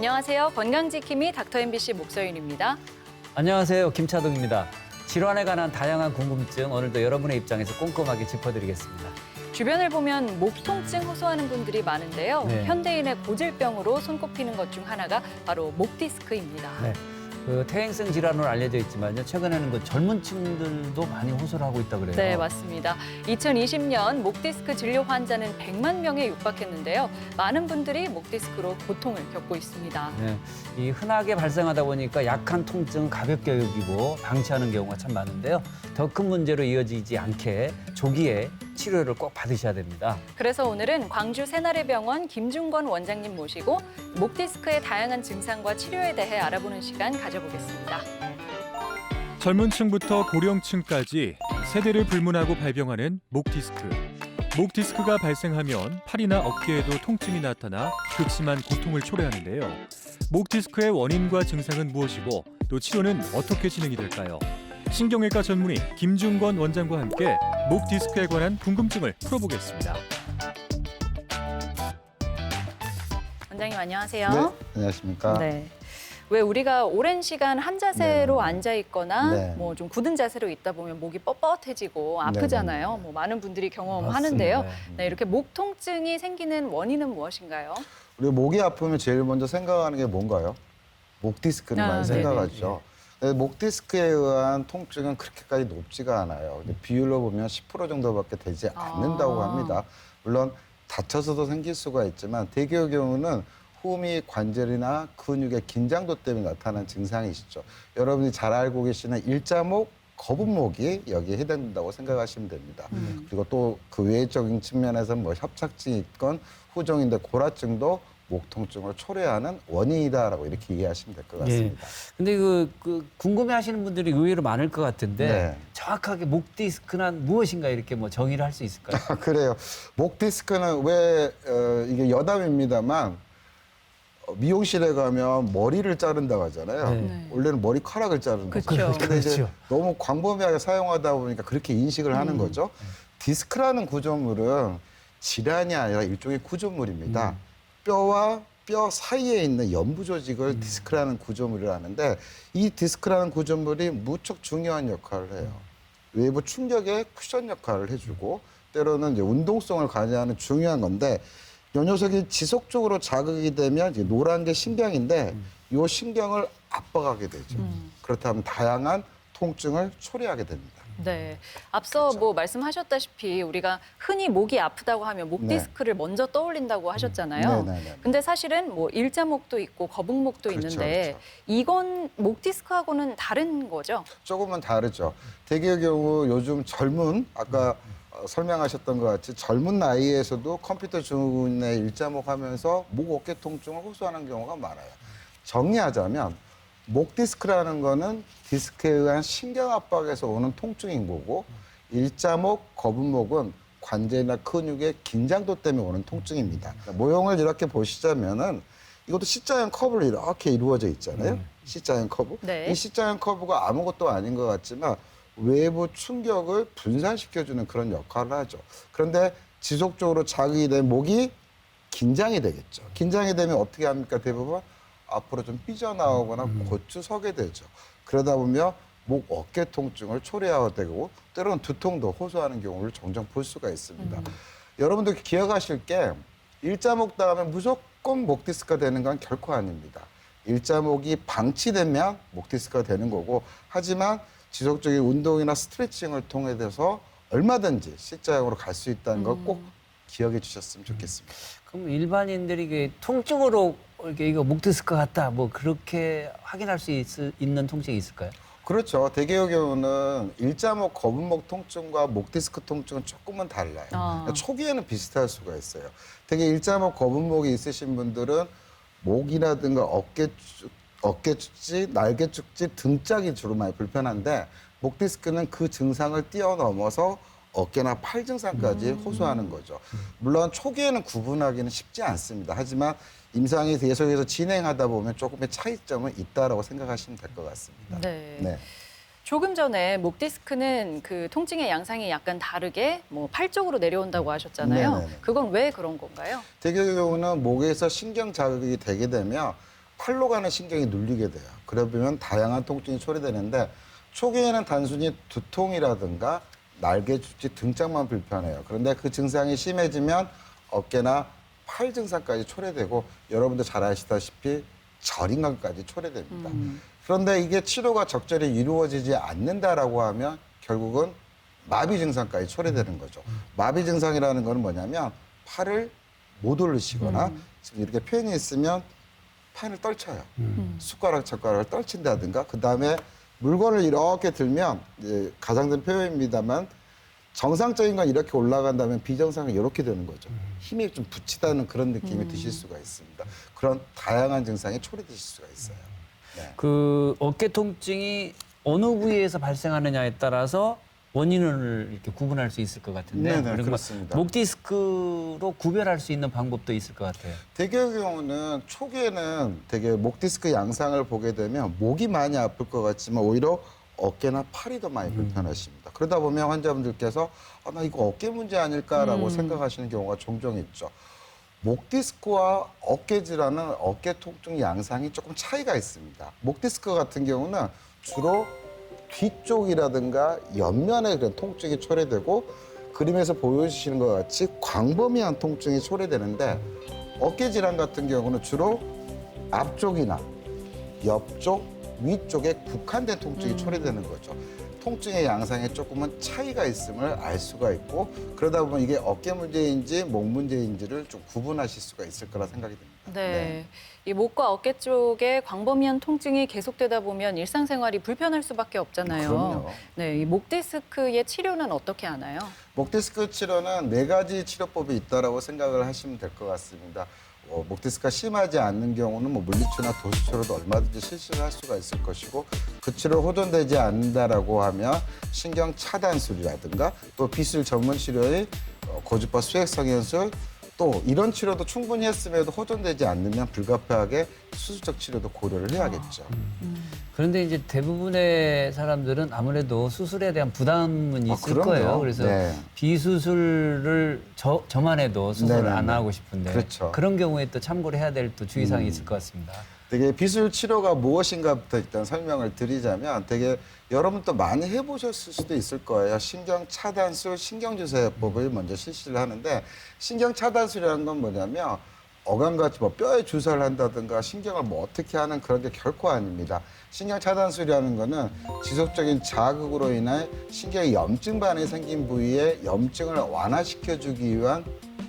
안녕하세요. 건강지킴이 닥터 MBC 목서윤입니다. 안녕하세요. 김차동입니다. 질환에 관한 다양한 궁금증 오늘도 여러분의 입장에서 꼼꼼하게 짚어드리겠습니다. 주변을 보면 목 통증 호소하는 분들이 많은데요. 네. 현대인의 고질병으로 손꼽히는 것 중 하나가 바로 목 디스크입니다. 네. 퇴행성 질환으로 알려져 있지만요. 최근에는 젊은 층들도 많이 호소를 하고 있다고 그래요. 네, 맞습니다. 2020년 목 디스크 진료 환자는 100만 명에 육박했는데요. 많은 분들이 목 디스크로 고통을 겪고 있습니다. 네. 이 흔하게 발생하다 보니까 약한 통증 가볍게 여기고 방치하는 경우가 참 많은데요. 더 큰 문제로 이어지지 않게 조기에 치료를 꼭 받으셔야 됩니다. 그래서 오늘은 광주 새나래병원 김중건 원장님 모시고 목 디스크의 다양한 증상과 치료에 대해 알아보는 시간 가져보겠습니다. 젊은 층부터 고령층까지 세대를 불문하고 발병하는 목 디스크. 목 디스크가 발생하면 팔이나 어깨에도 통증이 나타나 극심한 고통을 초래하는데요. 목 디스크의 원인과 증상은 무엇이고 또 치료는 어떻게 진행이 될까요? 신경외과 전문의 김중건 원장과 함께 목 디스크에 관한 궁금증을 풀어보겠습니다. 원장님 안녕하세요. 네, 안녕하십니까. 네. 왜 우리가 오랜 시간 한 자세로 네. 앉아 있거나 네. 뭐 좀 굳은 자세로 있다 보면 목이 뻣뻣해지고 아프잖아요. 네. 뭐 많은 분들이 경험하는데요. 맞습니다. 네, 이렇게 목 통증이 생기는 원인은 무엇인가요? 우리 목이 아프면 제일 먼저 생각하는 게 뭔가요? 목 디스크를 많이 네네. 생각하죠. 근데 목 디스크에 의한 통증은 그렇게까지 높지가 않아요. 근데 비율로 보면 10% 정도밖에 되지 않는다고 합니다. 물론 다쳐서도 생길 수가 있지만 대개의 경우는 호미 관절이나 근육의 긴장도 때문에 나타나는 증상이시죠. 여러분이 잘 알고 계시는 일자목, 거북목이 여기에 해당된다고 생각하시면 됩니다. 그리고 또 그 외적인 측면에서 뭐 협착증이 있건 후종인데 골화증도 목 통증을 초래하는 원인이다라고 이렇게 이해하시면 될 것 같습니다. 근데 궁금해하시는 분들이 의외로 많을 것 같은데 네. 정확하게 목 디스크는 무엇인가 이렇게 뭐 정의를 할 수 있을까요? 그래요. 목 디스크는 왜 이게 여담입니다만 미용실에 가면 머리를 자른다고 하잖아요. 네. 원래는 머리카락을 자르는 거죠. 그렇죠. 근데 이제 그렇죠. 너무 광범위하게 사용하다 보니까 그렇게 인식을 하는 거죠. 디스크라는 구조물은 질환이 아니라 일종의 구조물입니다. 뼈와 뼈 사이에 있는 연부 조직을 디스크라는 구조물이라 하는데 이 디스크라는 구조물이 무척 중요한 역할을 해요. 외부 충격에 쿠션 역할을 해주고 때로는 이제 운동성을 가져하는 중요한 건데 이 녀석이 지속적으로 자극이 되면 이제 노란 게 신경인데 이 신경을 압박하게 되죠. 그렇다면 다양한 통증을 초래하게 됩니다. 네. 앞서 뭐 말씀하셨다시피 우리가 흔히 목이 아프다고 하면 목 네. 디스크를 먼저 떠올린다고 하셨잖아요. 네네네. 근데 사실은 뭐 일자목도 있고 거북목도 그렇죠, 있는데 그렇죠. 이건 목 디스크하고는 다른 거죠? 조금은 다르죠. 대개의 경우 요즘 젊은 아까 설명하셨던 것 같이 젊은 나이에서도 컴퓨터 주문에 일자목 하면서 목 어깨 통증을 호소하는 경우가 많아요. 정리하자면 목 디스크라는 거는 디스크에 의한 신경 압박에서 오는 통증인 거고 일자목, 거북목은 관절이나 근육의 긴장도 때문에 오는 통증입니다. 모형을 이렇게 보시자면은 이것도 C자형 커브로 이렇게 이루어져 있잖아요. C자형 커브. 네. 이 C자형 커브가 아무것도 아닌 것 같지만 외부 충격을 분산시켜주는 그런 역할을 하죠. 그런데 지속적으로 자극이 된 목이 긴장이 되겠죠. 긴장이 되면 어떻게 합니까? 대부분 앞으로 좀 삐져나오거나 고추 서게 되죠. 그러다 보면 목 어깨 통증을 초래하게 되고 때로는 두통도 호소하는 경우를 종종 볼 수가 있습니다. 여러분들 기억하실 게 일자목 다음에 무조건 목 디스크가 되는 건 결코 아닙니다. 일자목이 방치되면 목 디스크가 되는 거고 하지만 지속적인 운동이나 스트레칭을 통해서 얼마든지 C자형으로 갈 수 있다는 걸 꼭 기억해 주셨으면 좋겠습니다. 그럼 일반인들이 이게 통증으로 이거 목 디스크 같다 뭐 그렇게 확인할 수 있는 통증이 있을까요? 그렇죠. 대개의 경우는 일자목, 거북목 통증과 목 디스크 통증은 조금은 달라요. 그러니까 초기에는 비슷할 수가 있어요. 되게 일자목, 거북목이 있으신 분들은 목이라든가 어깨 축지, 날개 축지, 등짝이 주로 많이 불편한데 목 디스크는 그 증상을 뛰어넘어서 어깨나 팔 증상까지 호소하는 거죠. 물론 초기에는 구분하기는 쉽지 않습니다. 하지만 임상이 계속해서 진행하다 보면 조금의 차이점은 있다라고 생각하시면 될 것 같습니다. 네. 조금 전에 목 디스크는 그 통증의 양상이 약간 다르게 뭐 팔 쪽으로 내려온다고 하셨잖아요. 네네네. 그건 왜 그런 건가요? 대개의 경우는 목에서 신경 자극이 되게 되면 팔로 가는 신경이 눌리게 돼요. 그러면 다양한 통증이 초래되는데 초기에는 단순히 두통이라든가 날개 주치 등짝만 불편해요. 그런데 그 증상이 심해지면 어깨나 팔 증상까지 초래되고 여러분들 잘 아시다시피 저림감까지 초래됩니다. 그런데 이게 치료가 적절히 이루어지지 않는다라고 하면 결국은 마비 증상까지 초래되는 거죠. 마비 증상이라는 건 뭐냐면 팔을 못 올리시거나 지금 이렇게 펜이 있으면 펜을 떨쳐요. 숟가락, 젓가락을 떨친다든가 그다음에 물건을 이렇게 들면 이제 가장된 표현입니다만 정상적인 건 이렇게 올라간다면 비정상은 이렇게 되는 거죠. 힘이 좀 붙이다는 그런 느낌이 드실 수가 있습니다. 그런 다양한 증상이 초래되실 수가 있어요. 네. 그 어깨 통증이 어느 부위에서 발생하느냐에 따라서 원인을 이렇게 구분할 수 있을 것 같은데 네네, 그리고 그렇습니다. 목 디스크로 구별할 수 있는 방법도 있을 것 같아요. 대개의 경우는 초기에는 되게 목 디스크 양상을 보게 되면 목이 많이 아플 것 같지만 오히려 어깨나 팔이 더 많이 불편하십니다. 그러다 보면 환자분들께서 나 이거 어깨 문제 아닐까라고 생각하시는 경우가 종종 있죠. 목 디스크와 어깨 질환은 어깨 통증 양상이 조금 차이가 있습니다. 목 디스크 같은 경우는 주로 뒤쪽이라든가 옆면에 그런 통증이 초래되고 그림에서 보여주시는 것 같이 광범위한 통증이 초래되는데 어깨 질환 같은 경우는 주로 앞쪽이나 옆쪽, 위쪽에 국한된 통증이 초래되는 거죠. 통증의 양상에 조금은 차이가 있음을 알 수가 있고 그러다 보면 이게 어깨 문제인지 목 문제인지를 좀 구분하실 수가 있을 거라 생각이 듭니다. 네. 이 목과 어깨 쪽에 광범위한 통증이 계속되다 보면 일상생활이 불편할 수밖에 없잖아요. 그럼요. 네, 이 목 디스크의 치료는 어떻게 하나요? 목 디스크 치료는 4가지 치료법이 있다라고 생각을 하시면 될 것 같습니다. 목 디스크가 심하지 않는 경우는 뭐 물리치료나 도수치료도 얼마든지 실시를 할 수가 있을 것이고 그 치료 호전되지 않는다라고 하면 신경 차단술이라든가 또 비술 전문 치료의 고주파 수액 성형술 또 이런 치료도 충분히 했음에도 호전되지 않으면 불가피하게 수술적 치료도 고려를 해야겠죠. 그런데 이제 대부분의 사람들은 아무래도 수술에 대한 부담은 있을 그럼요. 거예요. 그래서 네. 비수술을 저만 해도 수술을 네네네. 안 하고 싶은데 그렇죠. 런 경우에 또 참고를 해야 될 또 주의사항이 있을 것 같습니다. 되게 비술 치료가 무엇인가부터 일단 설명을 드리자면 되게 여러분도 많이 해보셨을 수도 있을 거예요. 신경 차단술, 신경주사요법을 먼저 실시를 하는데 신경 차단술이라는 건 뭐냐면 어감같이 뭐 뼈에 주사를 한다든가 신경을 뭐 어떻게 하는 그런 게 결코 아닙니다. 신경 차단술이라는 거는 지속적인 자극으로 인해 신경의 염증 반응이 생긴 부위에 염증을 완화시켜주기 위한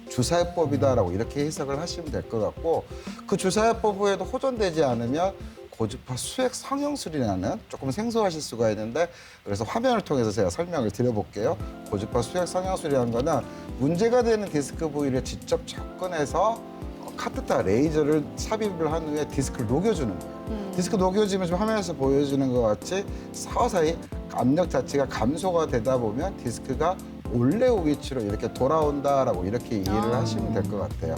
주사요법이다라고 이렇게 해석을 하시면 될 것 같고 그 주사요법 후에도 호전되지 않으면 고주파 수액 성형술이라는 조금 생소하실 수가 있는데 그래서 화면을 통해서 제가 설명을 드려볼게요. 고주파 수액 성형술이라는 거는 문제가 되는 디스크 부위를 직접 접근해서 카테터 레이저를 삽입을 한 후에 디스크를 녹여주는 거예요. 디스크 녹여지면 지금 화면에서 보여주는 것 같이 서서히 압력 자체가 감소가 되다 보면 디스크가 올레오 위치로 이렇게 돌아온다라고 이렇게 이해를 하시면 될 것 같아요.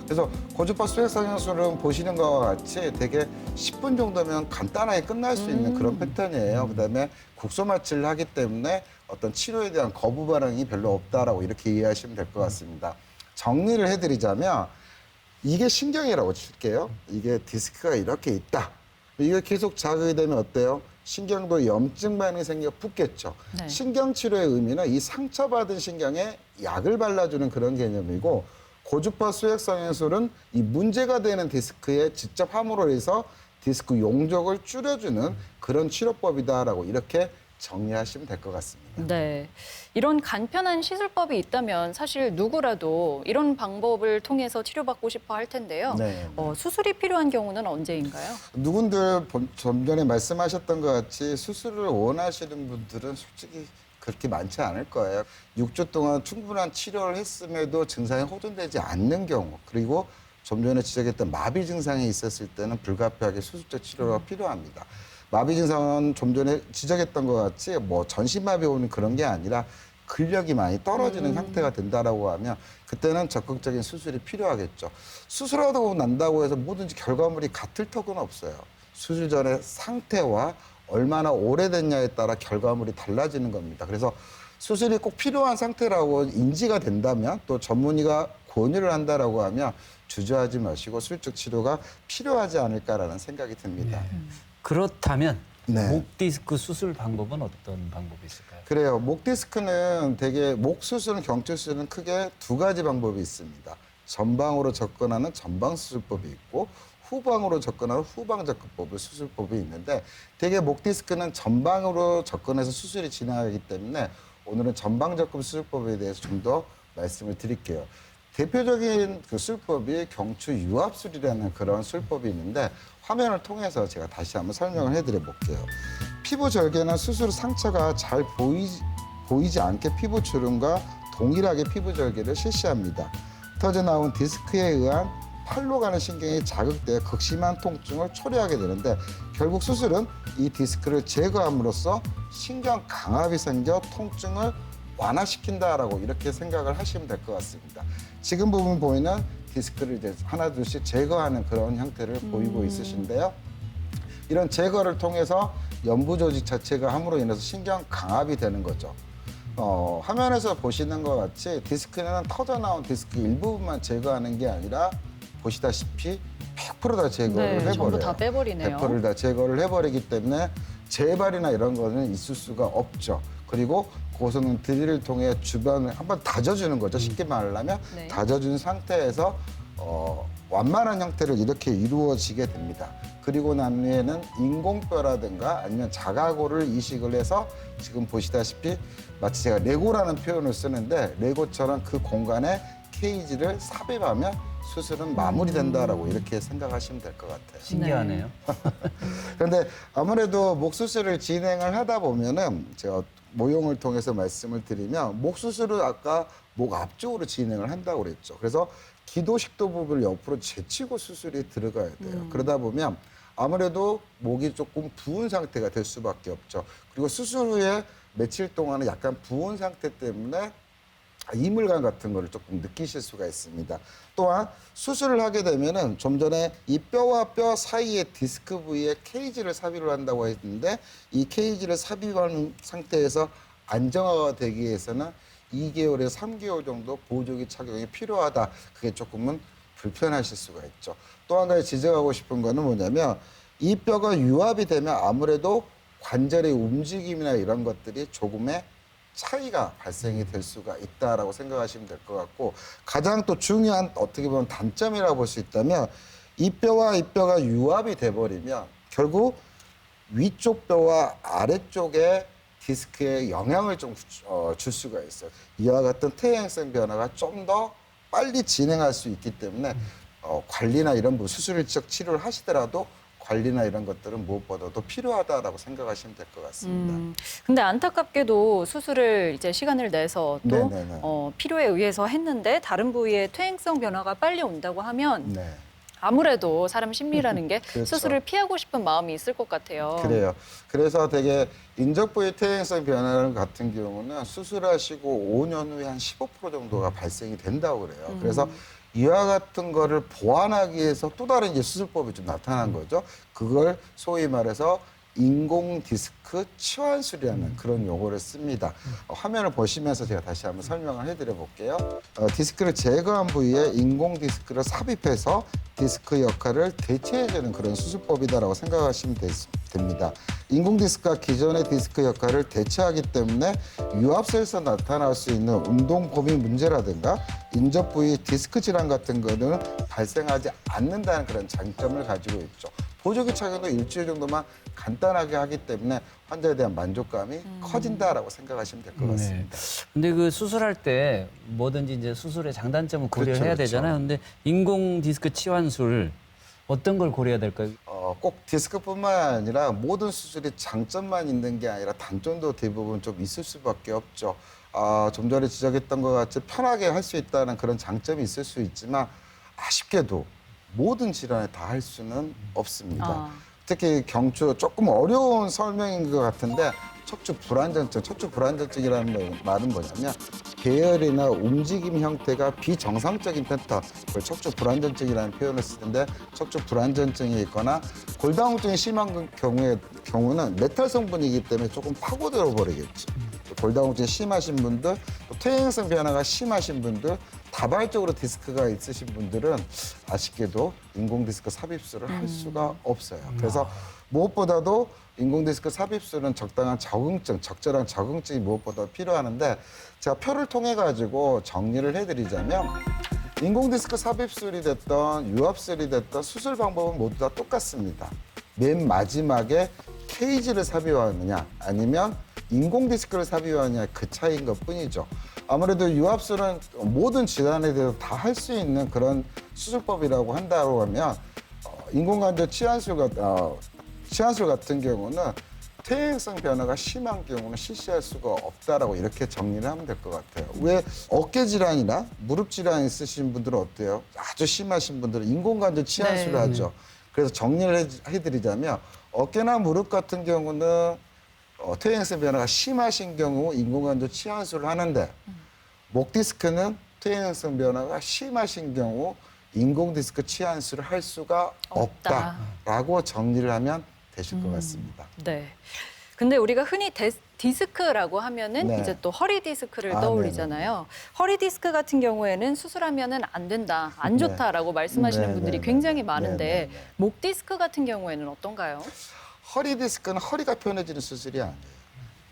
그래서 고주파 수액 성형술은 보시는 것과 같이 되게 10분 정도면 간단하게 끝날 수 있는 그런 패턴이에요. 그다음에 국소 마취를 하기 때문에 어떤 치료에 대한 거부 반응이 별로 없다라고 이렇게 이해하시면 될 것 같습니다. 정리를 해드리자면 이게 신경이라고 칠게요. 이게 디스크가 이렇게 있다. 이게 계속 자극이 되면 어때요? 신경도 염증 반응이 생겨 붓겠죠. 네. 신경치료의 의미는 이 상처받은 신경에 약을 발라주는 그런 개념이고 고주파 수액성형술은 이 문제가 되는 디스크에 직접 함으로 해서 디스크 용적을 줄여주는 그런 치료법이다라고 이렇게 정리하시면 될 것 같습니다. 네. 이런 간편한 시술법이 있다면 사실 누구라도 이런 방법을 통해서 치료받고 싶어 할 텐데요. 네. 수술이 필요한 경우는 언제인가요? 누군들 좀 전에 말씀하셨던 것 같이 수술을 원하시는 분들은 솔직히 그렇게 많지 않을 거예요. 6주 동안 충분한 치료를 했음에도 증상이 호전되지 않는 경우 그리고 좀 전에 지적했던 마비 증상이 있었을 때는 불가피하게 수술적 치료가 필요합니다. 마비 증상은 좀 전에 지적했던 것 같이 뭐 전신마비 오는 그런 게 아니라 근력이 많이 떨어지는 상태가 된다라고 하면 그때는 적극적인 수술이 필요하겠죠. 수술하고 난다고 해서 뭐든지 결과물이 같을 턱은 없어요. 수술 전의 상태와 얼마나 오래됐냐에 따라 결과물이 달라지는 겁니다. 그래서 수술이 꼭 필요한 상태라고 인지가 된다면 또 전문의가 권유를 한다라고 하면 주저하지 마시고 수술적 치료가 필요하지 않을까라는 생각이 듭니다. 그렇다면 네. 목 디스크 수술 방법은 어떤 방법이 있을까요? 그래요. 목 디스크는 되게 목 수술은 경추 수술은 크게 두 가지 방법이 있습니다. 전방으로 접근하는 전방 수술법이 있고 후방으로 접근하는 후방 접근법의 수술법이 있는데 되게 목 디스크는 전방으로 접근해서 수술이 진행하기 때문에 오늘은 전방 접근 수술법에 대해서 좀 더 말씀을 드릴게요. 대표적인 그 수술법이 경추 유압술이라는 그런 수술법이 있는데 화면을 통해서 제가 다시 한번 설명을 해드려 볼게요. 피부 절개는 수술 상처가 잘 보이지 않게 피부 주름과 동일하게 피부 절개를 실시합니다. 터져 나온 디스크에 의한 팔로 가는 신경이 자극돼 극심한 통증을 초래하게 되는데 결국 수술은 이 디스크를 제거함으로써 신경 강압이 생겨 통증을 완화시킨다라고 이렇게 생각을 하시면 될 것 같습니다. 지금 부분 보이는 디스크를 이제 하나 둘씩 제거하는 그런 형태를 보이고 있으신데요. 이런 제거를 통해서 연부 조직 자체가 함으로 인해서 신경 강압이 되는 거죠. 화면에서 보시는 것 같이 디스크는 터져 나온 디스크 일부분만 제거하는 게 아니라 보시다시피 100%다 제거를 해버려요. 전부 다 빼버리네요. 100%를 다 제거를 해버리기 때문에 재발이나 이런 거는 있을 수가 없죠. 그리고 그것은 드릴을 통해 주변을 한번 다져주는 거죠. 쉽게 말하면 네. 다져준 상태에서 완만한 형태를 이렇게 이루어지게 됩니다. 그리고 난 후에는 인공뼈라든가 아니면 자가골을 이식을 해서 지금 보시다시피 마치 제가 레고라는 표현을 쓰는데 레고처럼 그 공간에 케이지를 삽입하면 수술은 마무리된다라고 이렇게 생각하시면 될 것 같아요. 신기하네요. 그런데 아무래도 목 수술을 진행을 하다 보면은 제가 모형을 통해서 말씀을 드리면 목 수술을 아까 목 앞쪽으로 진행을 한다고 그랬죠. 그래서 기도식도 부분을 옆으로 제치고 수술이 들어가야 돼요. 그러다 보면 아무래도 목이 조금 부은 상태가 될 수밖에 없죠. 그리고 수술 후에 며칠 동안은 약간 부은 상태 때문에 이물감 같은 거를 조금 느끼실 수가 있습니다. 또한 수술을 하게 되면은 좀 전에 이 뼈와 뼈 사이의 디스크 부위에 케이지를 삽입을 한다고 했는데 이 케이지를 삽입한 상태에서 안정화가 되기 위해서는 2개월에서 3개월 정도 보조기 착용이 필요하다. 그게 조금은 불편하실 수가 있죠. 또 한 가지 지적하고 싶은 거는 뭐냐면 이 뼈가 유압이 되면 아무래도 관절의 움직임이나 이런 것들이 조금의 차이가 발생이 될 수가 있다라고 생각하시면 될 것 같고 가장 또 중요한 어떻게 보면 단점이라고 볼 수 있다면 이 뼈와 이 뼈가 유압이 돼버리면 결국 위쪽 뼈와 아래쪽에 디스크에 영향을 좀 줄 수가 있어요. 이와 같은 퇴행성 변화가 좀 더 빨리 진행할 수 있기 때문에 관리나 이런 수술적 치료를 하시더라도 관리나 이런 것들은 무엇보다도 필요하다라고 생각하시면 될 것 같습니다. 근데 안타깝게도 수술을 이제 시간을 내서 또 네네네. 필요에 의해서 했는데 다른 부위에 퇴행성 변화가 빨리 온다고 하면 네. 아무래도 사람 심리라는 게 그렇죠. 수술을 피하고 싶은 마음이 있을 것 같아요. 그래요. 그래서 되게 인적 부위 퇴행성 변화 같은 경우는 수술하시고 5년 후에 한 15% 정도가 발생이 된다고 그래요. 그래서 이와 같은 거를 보완하기 위해서 또 다른 이제 수술법이 좀 나타난 거죠. 그걸 소위 말해서 인공 디스크 치환술이라는 그런 용어를 씁니다. 화면을 보시면서 제가 다시 한번 설명을 해드려 볼게요. 디스크를 제거한 부위에 인공 디스크를 삽입해서 디스크 역할을 대체해주는 그런 수술법이다라고 생각하시면 됩니다. 인공 디스크가 기존의 디스크 역할을 대체하기 때문에 유압선에서 나타날 수 있는 운동 범위 문제라든가 인접 부위 디스크 질환 같은 거는 발생하지 않는다는 그런 장점을 가지고 있죠. 보조기 착용도 일주일 정도만 간단하게 하기 때문에 환자에 대한 만족감이 커진다라고 생각하시면 될 것 같습니다. 근데 그 수술할 때 뭐든지 이제 수술의 장단점을 고려해야 그렇죠, 그렇죠. 되잖아요. 근데 인공 디스크 치환술 어떤 걸 고려해야 될까요? 꼭 디스크뿐만 아니라 모든 수술이 장점만 있는 게 아니라 단점도 대부분 좀 있을 수밖에 없죠. 좀 전에 지적했던 것 같이 편하게 할 수 있다는 그런 장점이 있을 수 있지만 아쉽게도 모든 질환에 다 할 수는 없습니다. 특히 경추 조금 어려운 설명인 것 같은데 척추 불안전증, 척추 불안전증이라는 말은 뭐냐면 계열이나 움직임 형태가 비정상적인 패턴, 그걸 척추 불안전증이라는 표현을 쓰는데 척추 불안전증이 있거나 골다공증이 심한 경우는 메탈 성분이기 때문에 조금 파고들어 버리겠죠. 골다공증이 심하신 분들, 또 퇴행성 변화가 심하신 분들, 다발적으로 디스크가 있으신 분들은 아쉽게도 인공 디스크 삽입술을 할 수가 없어요. 그래서 무엇보다도 인공 디스크 삽입술은 적당한 적응증, 적절한 적응증이 무엇보다 필요하는데 제가 표를 통해 가지고 정리를 해드리자면 인공 디스크 삽입술이 됐던 유압술이 됐던 수술 방법은 모두 다 똑같습니다. 맨 마지막에 케이지를 삽입하느냐 아니면 인공 디스크를 삽입하느냐 그 차이인 것 뿐이죠. 아무래도 유압술은 모든 질환에 대해서 다 할 수 있는 그런 수술법이라고 한다고 하면 인공관절 치환술 같은 경우는 퇴행성 변화가 심한 경우는 실시할 수가 없다라고 이렇게 정리를 하면 될 것 같아요. 왜 어깨 질환이나 무릎 질환 있으신 분들은 어때요? 아주 심하신 분들은 인공관절 치환술을 하죠. 그래서 정리를 해드리자면 어깨나 무릎 같은 경우는 퇴행성 변화가 심하신 경우 인공관절 치환술을 하는데 목 디스크는 퇴행성 변화가 심하신 경우 인공 디스크 치환술을 할 수가 없다라고 정리를 하면 되실 것 같습니다. 네. 근데 우리가 흔히 디스크라고 하면은 네. 이제 또 허리 디스크를 아, 떠올리잖아요. 허리 디스크 같은 경우에는 수술하면은 안 된다, 안 네. 좋다라고 말씀하시는 네, 분들이 네, 굉장히 네, 많은데 네, 네. 목 디스크 같은 경우에는 어떤가요? 허리 디스크는 허리가 편해지는 수술이 아니에요.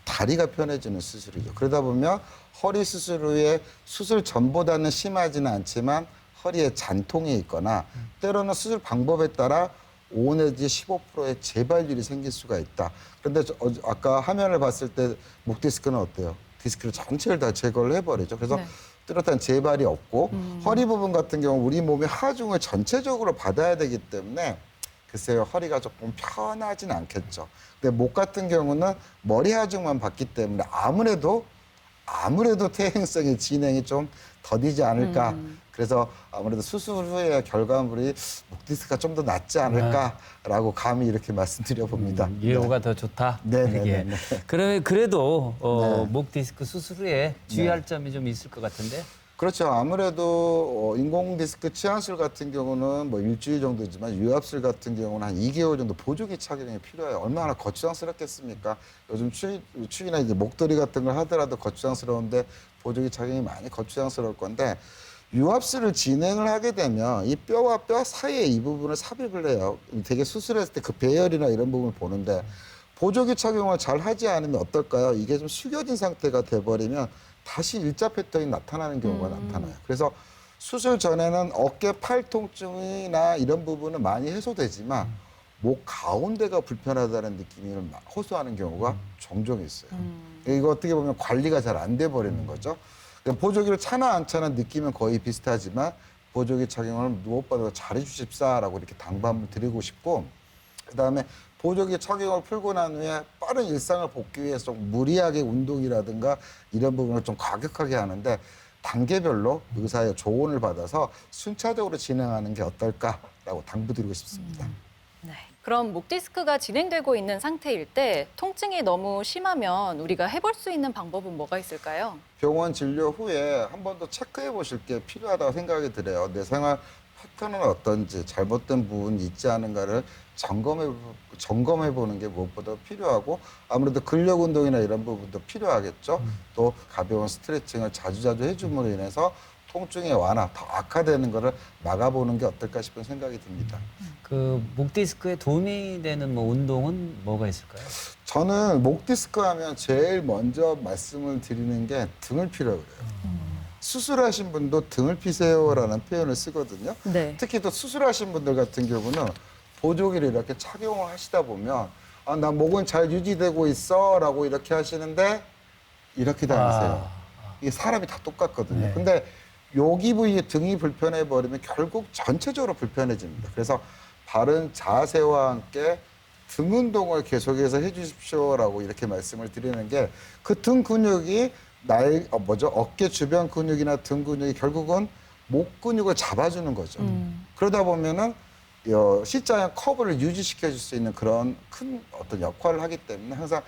다리가 편해지는 수술이죠. 그러다 보면 허리 수술 후에 수술 전보다는 심하지는 않지만 허리에 잔통이 있거나 때로는 수술 방법에 따라 5 내지 15%의 재발률이 생길 수가 있다. 그런데 아까 화면을 봤을 때 목 디스크는 어때요? 디스크를 전체를 다 제거를 해버리죠. 그래서 네. 뚜렷한 재발이 없고 허리 부분 같은 경우 우리 몸의 하중을 전체적으로 받아야 되기 때문에 글쎄요, 허리가 조금 편하진 않겠죠. 근데 목 같은 경우는 머리 하중만 받기 때문에 아무래도 퇴행성의 진행이 좀 더디지 않을까. 그래서 아무래도 수술 후에 결과물이 목 디스크가 좀 더 낫지 않을까라고 감히 이렇게 말씀드려 봅니다. 예후가 더 좋다. 네네네. 그러면 그래도 네. 목 디스크 수술 후에 주의할 점이 좀 있을 것 같은데. 그렇죠. 아무래도 인공 디스크 치환술 같은 경우는 뭐 일주일 정도지만 유압술 같은 경우는 한 2개월 정도 보조기 착용이 필요해요. 얼마나 거추장스럽겠습니까? 요즘 추위나 이제 목도리 같은 걸 하더라도 거추장스러운데 보조기 착용이 많이 거추장스러울 건데 유압술을 진행을 하게 되면 이 뼈와 뼈 사이에 이 부분을 삽입을 해요. 되게 수술했을 때 그 배열이나 이런 부분을 보는데 보조기 착용을 잘 하지 않으면 어떨까요? 이게 좀 숙여진 상태가 돼버리면 다시 일자 패턴이 나타나는 경우가 나타나요. 그래서 수술 전에는 어깨 팔 통증이나 이런 부분은 많이 해소되지만 목 가운데가 불편하다는 느낌을 호소하는 경우가 종종 있어요. 이거 어떻게 보면 관리가 잘 안 돼 버리는 거죠. 그러니까 보조기를 차나 안 차나 느낌은 거의 비슷하지만 보조기 착용을 무엇보다 잘해 주십사라고 이렇게 당부함을 드리고 싶고 그다음에 보조기 착용을 풀고 난 후에 빠른 일상을 복귀 위해서 좀 무리하게 운동이라든가 이런 부분을 좀 과격하게 하는데 단계별로 의사의 조언을 받아서 순차적으로 진행하는 게 어떨까라고 당부드리고 싶습니다. 네. 그럼 목 디스크가 진행되고 있는 상태일 때 통증이 너무 심하면 우리가 해볼 수 있는 방법은 뭐가 있을까요? 병원 진료 후에 한 번 더 체크해 보실 게 필요하다고 생각이 들어요. 내 생활 패턴은 어떤지 잘못된 부분이 있지 않은가를 점검해 보는 게 무엇보다 필요하고 아무래도 근력 운동이나 이런 부분도 필요하겠죠. 또 가벼운 스트레칭을 자주자주 해줌으로 인해서 통증의 완화, 더 악화되는 거를 막아보는 게 어떨까 싶은 생각이 듭니다. 그 목 디스크에 도움이 되는 뭐 운동은 뭐가 있을까요? 저는 목 디스크 하면 제일 먼저 말씀을 드리는 게 등을 피라고 그래요. 수술하신 분도 등을 피세요라는 표현을 쓰거든요. 네. 특히 또 수술하신 분들 같은 경우는 보조기를 이렇게 착용을 하시다 보면 아, 나 목은 잘 유지되고 있어라고 이렇게 하시는데 이렇게 다니세요. 이게 사람이 다 똑같거든요. 네. 근데 여기 부위 등이 불편해 버리면 결국 전체적으로 불편해집니다. 그래서 바른 자세와 함께 등 운동을 계속해서 해주십시오라고 이렇게 말씀을 드리는 게 그 등 근육이 어깨 주변 근육이나 등 근육이 결국은 목 근육을 잡아주는 거죠. 그러다 보면은 C자형 커브를 유지시켜 줄 수 있는 그런 큰 어떤 역할을 하기 때문에 항상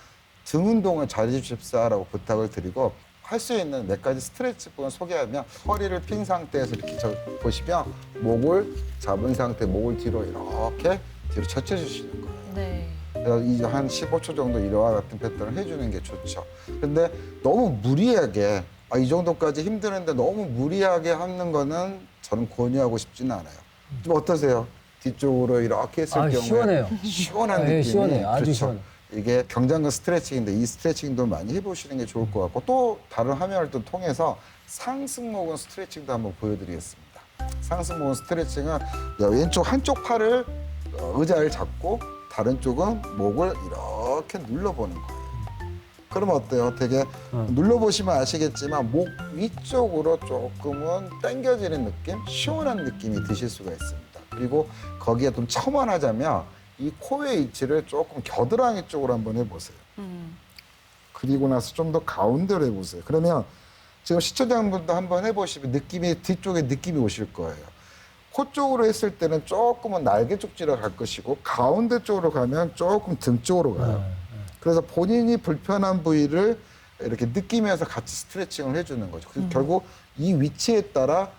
등 운동을 잘 해주십사라고 부탁을 드리고 할 수 있는 몇 가지 스트레치법을 소개하면 허리를 핀 상태에서 이렇게 보시면 목을 잡은 상태 목을 뒤로 이렇게 뒤로 젖혀 주시는 거예요. 네. 그래서 이제 한 15초 정도 이와 같은 패턴을 해주는 게 좋죠. 근데 너무 무리하게 이 정도까지 힘드는데 너무 무리하게 하는 거는 저는 권유하고 싶지는 않아요. 좀 어떠세요? 뒤쪽으로 이렇게 했을 경우에 시원해요. 시원한 예, 느낌이 시원해요. 아주 그렇죠. 시원해. 이게 경장근 스트레칭인데 이 스트레칭도 많이 해보시는 게 좋을 것 같고 또 다른 화면을 또 통해서 상승모근 스트레칭도 한번 보여드리겠습니다. 상승모근 스트레칭은 왼쪽 한쪽 팔을 의자를 잡고 다른 쪽은 목을 이렇게 눌러보는 거예요. 그러면 어때요? 되게 눌러보시면 아시겠지만 목 위쪽으로 조금은 당겨지는 느낌, 시원한 느낌이 드실 수가 있습니다. 그리고 거기에 좀 첨언하자면 이 코의 위치를 조금 겨드랑이 쪽으로 한번 해보세요. 그리고 나서 좀 더 가운데로 해보세요. 그러면 지금 시청자분도 한번 해보시면 뒤쪽에 느낌이 오실 거예요. 코 쪽으로 했을 때는 조금은 날개 쪽지로 갈 것이고 가운데 쪽으로 가면 조금 등 쪽으로 가요. 그래서 본인이 불편한 부위를 이렇게 느끼면서 같이 스트레칭을 해주는 거죠. 결국 이 위치에 따라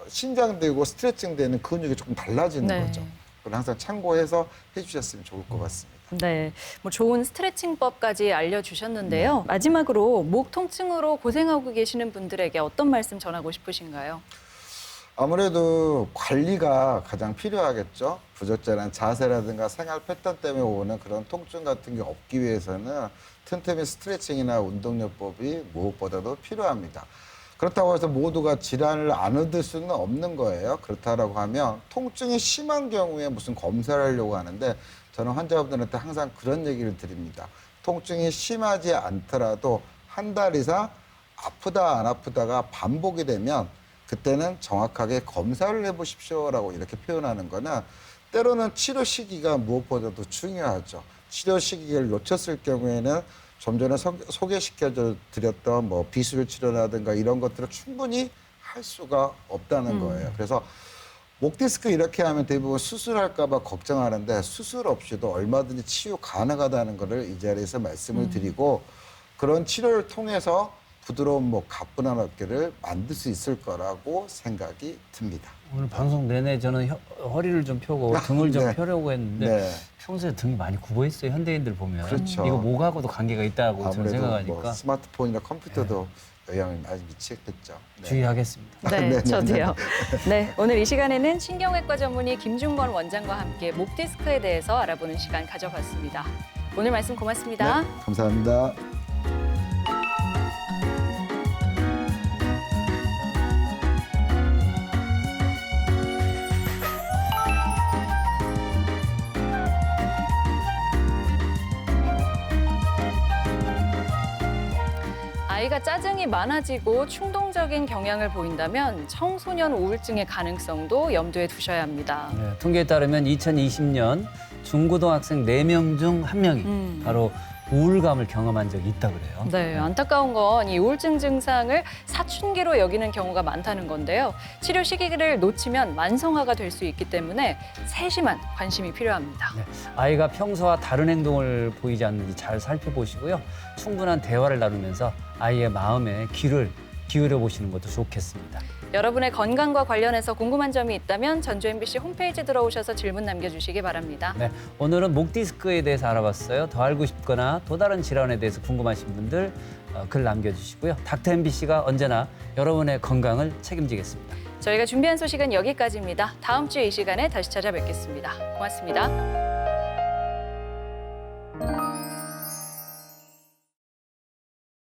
신장되고 스트레칭되는 근육이 조금 달라지는 네. 거죠. 그걸 항상 참고해서 해주셨으면 좋을 것 같습니다. 네, 뭐 좋은 스트레칭법까지 알려주셨는데요. 마지막으로 목 통증으로 고생하고 계시는 분들에게 어떤 말씀 전하고 싶으신가요? 아무래도 관리가 가장 필요하겠죠. 부적절한 자세라든가 생활 패턴 때문에 오는 그런 통증 같은 게 없기 위해서는 틈틈이 스트레칭이나 운동요법이 무엇보다도 필요합니다. 그렇다고 해서 모두가 질환을 안 얻을 수는 없는 거예요. 그렇다고 하면 통증이 심한 경우에 무슨 검사를 하려고 하는데 저는 환자분들한테 항상 그런 얘기를 드립니다. 통증이 심하지 않더라도 한 달 이상 아프다 안 아프다가 반복이 되면 그때는 정확하게 검사를 해보십시오라고 이렇게 표현하는 거는 때로는 치료 시기가 무엇보다도 중요하죠. 치료 시기를 놓쳤을 경우에는 좀 전에 소개시켜 드렸던 뭐 비술 치료라든가 이런 것들을 충분히 할 수가 없다는 거예요. 그래서 목 디스크 이렇게 하면 대부분 수술할까 봐 걱정하는데 수술 없이도 얼마든지 치유 가능하다는 거를 이 자리에서 말씀을 드리고 그런 치료를 통해서 부드러운 목, 가뿐한 어깨를 만들 수 있을 거라고 생각이 듭니다. 오늘 방송 내내 저는 허리를 좀 펴고 등을 좀 네. 펴려고 했는데 네. 평소에 등이 많이 굽어 있어요. 현대인들 보면. 그렇죠. 이거 목하고도 관계가 있다고 저는 아무래도 생각하니까 뭐 스마트폰이나 컴퓨터도 영향을 많이 미치겠죠. 네. 주의하겠습니다. 네, 네, 저도요. 네, 오늘 이 시간에는 신경외과 전문의 김중건 원장과 함께 목 디스크에 대해서 알아보는 시간 가져봤습니다. 오늘 말씀 고맙습니다. 네, 감사합니다. 아이가 짜증이 많아지고 충동적인 경향을 보인다면 청소년 우울증의 가능성도 염두에 두셔야 합니다. 네, 통계에 따르면 2020년 중고등학생 4명 중 1명이 바로 우울감을 경험한 적이 있다 그래요. 네, 안타까운 건 이 우울증 증상을 사춘기로 여기는 경우가 많다는 건데요. 치료 시기를 놓치면 만성화가 될 수 있기 때문에 세심한 관심이 필요합니다. 네, 아이가 평소와 다른 행동을 보이지 않는지 잘 살펴보시고요. 충분한 대화를 나누면서 아이의 마음에 귀를 기울여 보시는 것도 좋겠습니다. 여러분의 건강과 관련해서 궁금한 점이 있다면 전주 MBC 홈페이지 들어오셔서 질문 남겨주시기 바랍니다. 네, 오늘은 목 디스크에 대해서 알아봤어요. 더 알고 싶거나 또 다른 질환에 대해서 궁금하신 분들 글 남겨주시고요. 닥터 MBC가 언제나 여러분의 건강을 책임지겠습니다. 저희가 준비한 소식은 여기까지입니다. 다음 주에 이 시간에 다시 찾아뵙겠습니다. 고맙습니다.